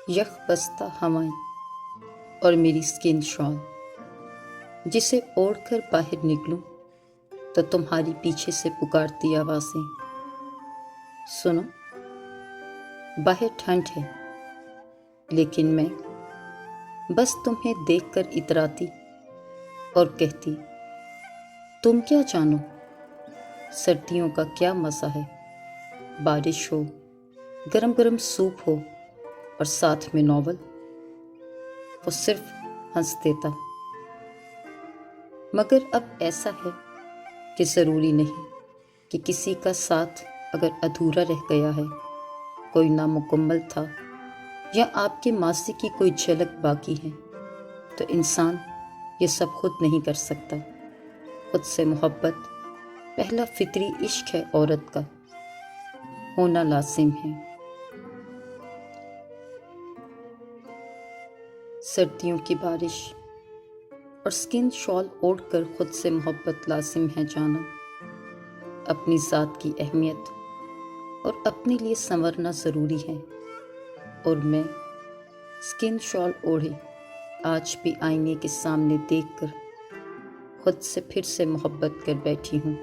یخ بستہ ہوائیں اور میری اسکن شال، جسے اوڑھ کر باہر نکلوں تو تمہاری پیچھے سے پکارتی آوازیں، سنو باہر ٹھنڈ ہے، لیکن میں بس تمہیں دیکھ کر اتراتی اور کہتی، تم کیا جانو سردیوں کا کیا مزہ ہے، بارش ہو، گرم گرم سوپ ہو اور ساتھ میں ناول۔ وہ صرف ہنس دیتا، مگر اب ایسا ہے کہ ضروری نہیں کہ کسی کا ساتھ اگر ادھورا رہ گیا ہے، کوئی نامکمل تھا یا آپ کے ماضی کی کوئی جھلک باقی ہے، تو انسان یہ سب خود نہیں کر سکتا۔ خود سے محبت پہلا فطری عشق ہے، عورت کا ہونا لازم ہے۔ سردیوں کی بارش اور اسکن شال اوڑھ کر خود سے محبت لازم ہے جانا، اپنی ذات کی اہمیت اور اپنے لیے سنورنا ضروری ہے، اور میں اسکن شال اوڑھے آج بھی آئینے کے سامنے دیکھ کر خود سے پھر سے محبت کر بیٹھی ہوں۔